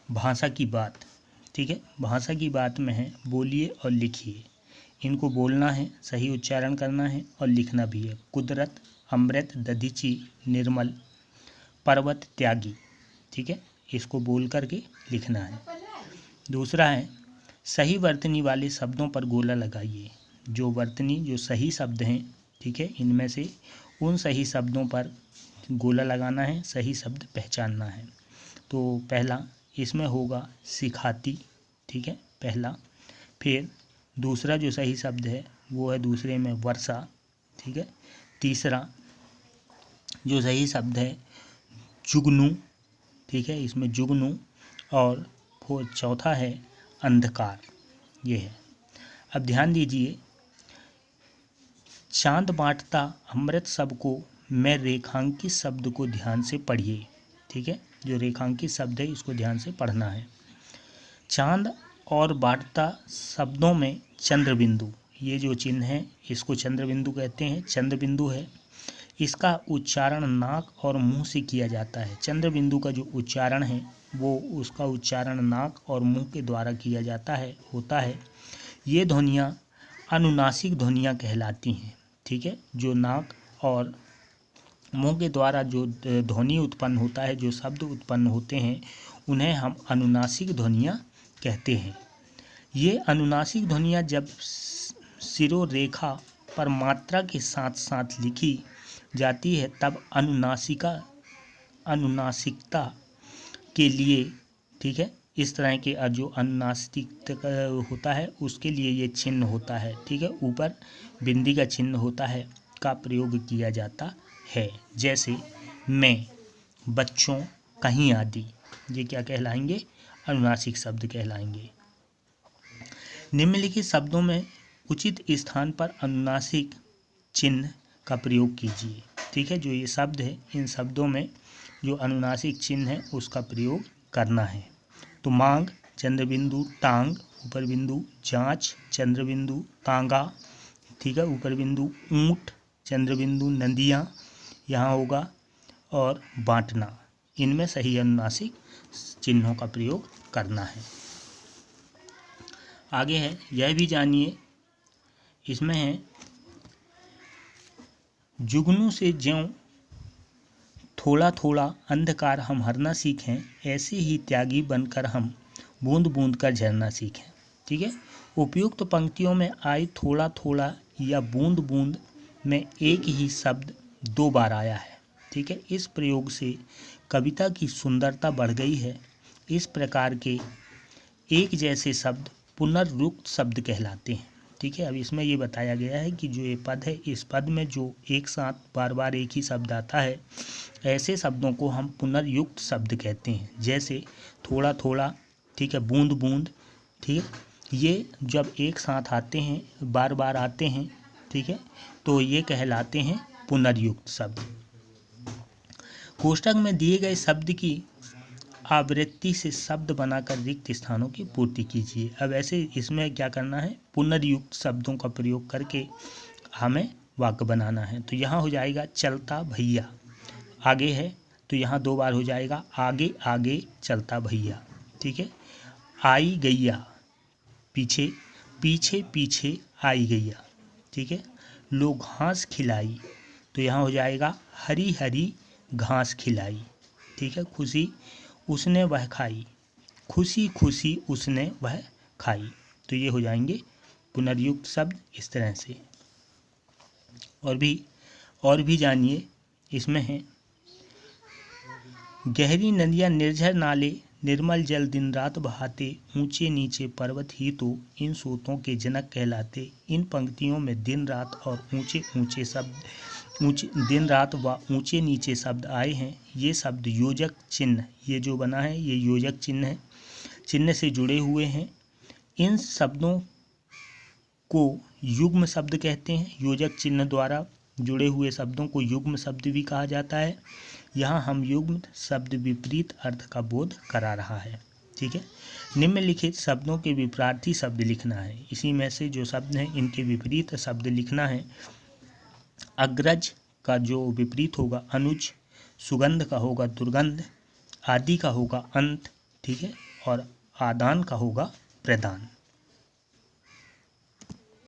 भाषा की बात, ठीक है। भाषा की बात में है बोलिए और लिखिए, इनको बोलना है, सही उच्चारण करना है और लिखना भी है। कुदरत, अमृत, दधीची, निर्मल, पर्वत, त्यागी, ठीक है, इसको बोल करके लिखना है। दूसरा है सही वर्तनी वाले शब्दों पर गोला लगाइए। जो वर्तनी, जो सही शब्द हैं, ठीक है, इनमें से उन सही शब्दों पर गोला लगाना है, सही शब्द पहचानना है। तो पहला इसमें होगा सिखाती, ठीक है, पहला। फिर दूसरा जो सही शब्द है वो है दूसरे में वर्षा, ठीक है। तीसरा जो सही शब्द है जुगनू, ठीक है, इसमें जुगनू। और चौथा है अंधकार, ये है। अब ध्यान दीजिए, चांद बांटता अमृत सबको, मैं रेखांकित शब्द को ध्यान से पढ़िए, ठीक है। जो रेखांकित शब्द है इसको ध्यान से पढ़ना है। चांद और बांटता शब्दों में चंद्रबिंदु, ये जो चिन्ह है इसको चंद्रबिंदु कहते हैं, चंद्रबिंदु है। इसका उच्चारण नाक और मुंह से किया जाता है। चंद्रबिंदु का जो उच्चारण है वो उसका उच्चारण नाक और मुंह के द्वारा किया जाता है, होता है। ये ध्वनियाँ अनुनासिक ध्वनियाँ कहलाती हैं, ठीक है। जो नाक और मुंह के द्वारा जो ध्वनि उत्पन्न होता है, जो शब्द उत्पन्न होते हैं, उन्हें हम अनुनासिक ध्वनियाँ कहते हैं। ये अनुनासिक ध्वनियाँ जब शिरोरेखा पर मात्रा के साथ साथ लिखी जाती है तब अनुनासिकता के लिए, ठीक है, इस तरह के जो अनुनासिक होता है उसके लिए ये चिन्ह होता है, ठीक है, ऊपर बिंदी का चिन्ह होता है, का प्रयोग किया जाता है। जैसे मैं, बच्चों, कहीं आदि, ये क्या कहलाएंगे? अनुनासिक शब्द कहलाएंगे। निम्नलिखित शब्दों में उचित स्थान पर अनुनासिक चिन्ह का प्रयोग कीजिए, ठीक है। जो ये शब्द है इन शब्दों में जो अनुनासिक चिन्ह है उसका प्रयोग करना है। तो मांग, चंद्रबिंदु, टांग, ऊपर बिंदु, जांच, चंद्रबिंदु, तांगा, ठीक है, ऊपर बिंदु, ऊंट, चंद्रबिंदु, नदियाँ यहाँ होगा, और बांटना, इनमें सही अनुनासिक चिन्हों का प्रयोग करना है। आगे है, यह भी जानिए, इसमें है जुगनू से ज्यों थोड़ा थोड़ा अंधकार हम हरना सीखें, ऐसे ही त्यागी बनकर हम बूंद बूंद कर झरना सीखें, ठीक है। उपयुक्त पंक्तियों में आई थोड़ा थोड़ा या बूंद बूंद में एक ही शब्द 2 बार आया है, ठीक है। इस प्रयोग से कविता की सुंदरता बढ़ गई है। इस प्रकार के एक जैसे शब्द पुनर्युक्त शब्द कहलाते हैं, ठीक है। अब इसमें ये बताया गया है कि जो ये पद है, इस पद में जो एक साथ बार बार एक ही शब्द आता है, ऐसे शब्दों को हम पुनर्युक्त शब्द कहते हैं। जैसे थोड़ा थोड़ा, ठीक है, बूंद बूंद, ठीक है, ये जब एक साथ आते हैं, बार बार आते हैं, ठीक है, तो ये कहलाते हैं पुनर्युक्त शब्द। कोष्ठक में दिए गए शब्द की आवृत्ति से शब्द बनाकर रिक्त स्थानों की पूर्ति कीजिए। अब ऐसे इसमें क्या करना है, पुनर्युक्त शब्दों का प्रयोग करके हमें वाक्य बनाना है। तो यहाँ हो जाएगा चलता भैया, आगे है तो यहाँ 2 बार हो जाएगा आगे आगे चलता भैया, ठीक है। आई गैया, पीछे पीछे पीछे आई गैया, ठीक है। लो घास खिलाई, तो यहाँ हो जाएगा हरी हरी घास खिलाई, ठीक है। खुशी उसने वह खाई, खुशी खुशी उसने वह खाई, तो ये हो जाएंगे पुनर्युक्त शब्द इस तरह से। और भी जानिए, इसमें है गहरी नदियाँ निर्झर नाले निर्मल जल दिन रात बहाते, ऊंचे नीचे पर्वत ही तो इन सोतों के जनक कहलाते। इन पंक्तियों में दिन रात और ऊंचे शब्द, दिन रात व ऊंचे नीचे शब्द आए हैं। ये शब्द योजक चिन्ह, ये जो बना है ये योजक चिन्ह है, चिन्ह से जुड़े हुए हैं। इन शब्दों को युग्म शब्द कहते हैं। योजक चिन्ह द्वारा जुड़े हुए शब्दों को युग्म शब्द भी कहा जाता है। यहाँ हम युग्म शब्द विपरीत अर्थ का बोध करा रहा है, ठीक है। निम्नलिखित शब्दों के विपरीत शब्द लिखना है। इसी में से जो शब्द हैं इनके विपरीत शब्द लिखना है। अग्रज का जो विपरीत होगा अनुज, सुगंध का होगा दुर्गंध, आदि का होगा अंत, ठीक है, और आदान का होगा प्रदान।